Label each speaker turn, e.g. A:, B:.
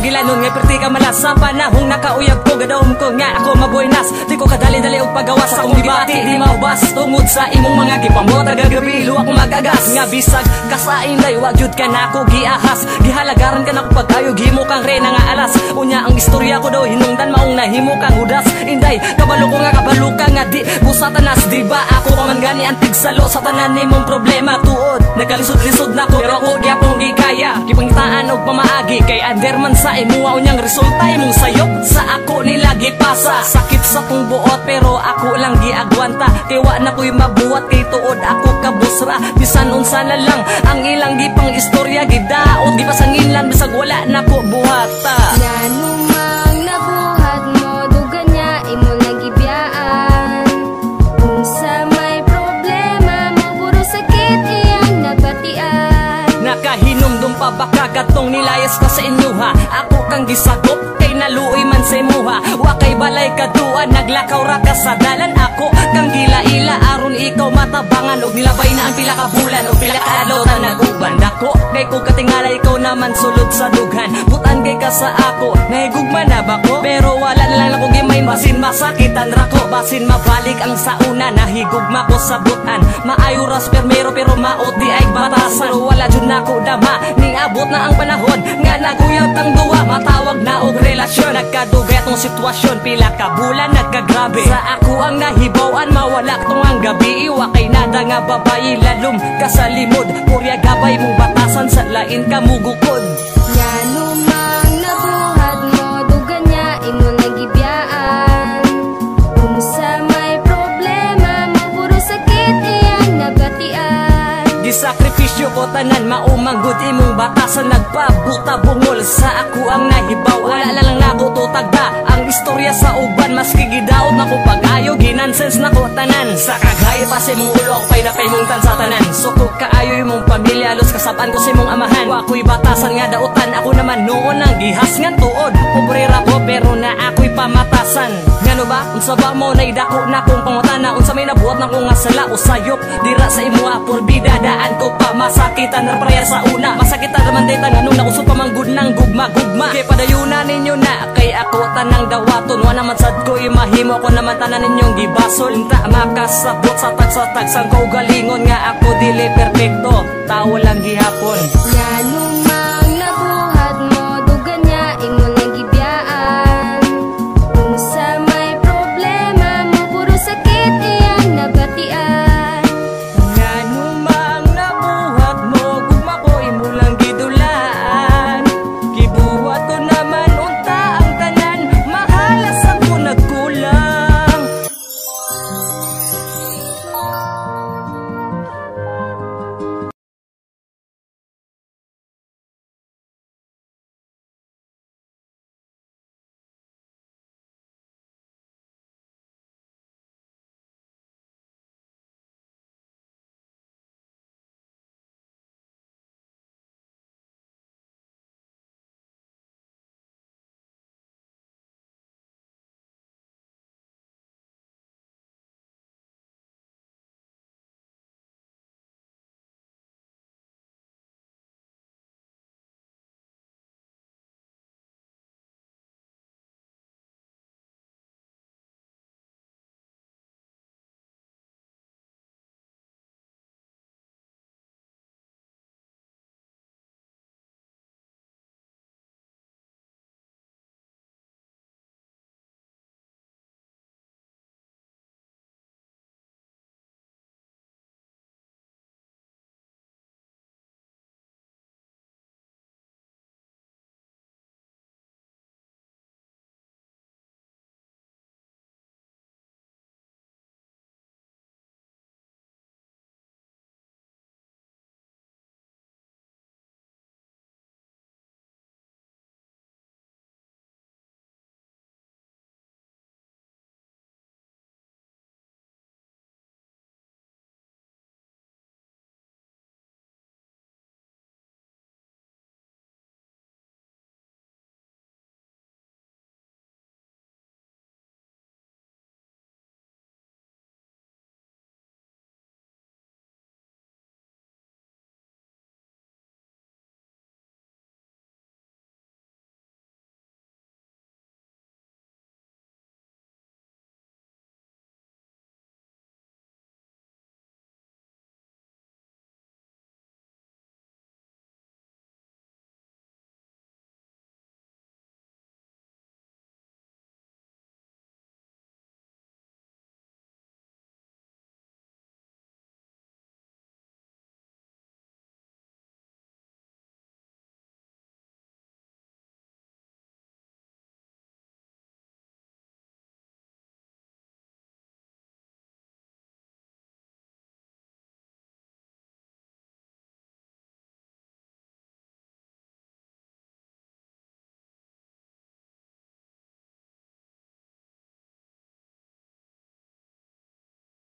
A: gilanon nga perti ka malas sa panahong nakauyab ko gadawom ko nga ako mabuenas. Di ko kadali-dali og pagawas sa akong gibati di maubas tungod sa imong mga gipamot tagagabi luwa ko magagas nga bisag kasain day wa gyud ka nako giahas gihalagaran ka nako pagayo gihimo kang rena nga alas unya ang istorya ko daw hinungdan maong nahimo kang udas inday kabalo ko nga kabalo ka nga di busa tanas di ba ako man gani antig salo sa tanan nimong problema tuod nagalisod-lisod nako pero ako gyapon gikaya gipangitaan og pamaagi kay anderman sa imuha unyang resulta imong sayop sa ako nila gipasa sakit sa kong buot pero ako lang giagwanta kay wa na ko'y mabuhat kay tuod ako kabusra bisan unsa na lang ang ilang gipang istorya gidaot gipasanginlan bisag wala nako buhata
B: ngano mang nabuhat mo dugan niya imo nagibiyaan unsa may problema mo puro sakit iyang nabatian
A: nakahinumdum pa baka katong nilayas ka sa inyo ha ako kang gisagop kay naluoy man sa imuha wa kay balay kaduan naglakaw ra ka sa dalan ako kang gila-ila aron ikaw matabangan og nilabay na ang pila ka bulan og pila ka adlaw ta naguban dako kay ko katingala ikaw naman sulod sa dughan butan kay ka sa ako nahigugma na ba ko pero wala na lang ako gimay basin masakitan ra ko basin mabalik ang sauna nahigugma ko sa butan maayo ras permero pero maot di ay batasan pero wala jud nako dama niabot na ang panahon nga naguyab tang duwa matawag na og relasyon nagkadugay atong sitwasyon pila ka bulan nagkagrabe sa ako ang nahibawan mawala tong ang gabi iwa kay nada nga babayi lalum kasalimod purya gabay mong batasan sa lain ka mugukod
B: ngano mang nabuhat mo dugan niya imo nagibiyaan unsa may problema mo puro sakit iyang nabatian
A: gisakripisyo ko tanan maumanggod imong batasan nagpabuta bungol sa ako ang nahibaw wala lang nako tutagda ang istorya sa uban maski gidaot nako pag-ayo ginansense nako tanan sa kagaya pa sa imong ulo ako pay napaymuntan sa tanan sukog kaayo imong pamilya los kasaban ko sa imong amahan wa ko'y batasan nga dautan ako naman noon ang gihas nga tuod pobrera ko pero na ako'y pamatasan ngano ba unsa ba mo naidako na kong pangutana unsa may nabuhat na ko nga sala o sayop dira sa imuha porbida daan ko pa masakitan ra praya sa una masakitan ra man dayta nganong nausod pa manggud nang gugma-gugma kay padayunan ninyo na kay ako tanang dawaton wa naman sad ko imahimo ko naman tanan ninyong gibasol ta makasabot sa tag-sa-tag sang kaugalingon nga ako dili perpekto tao lang gihapon
B: ngano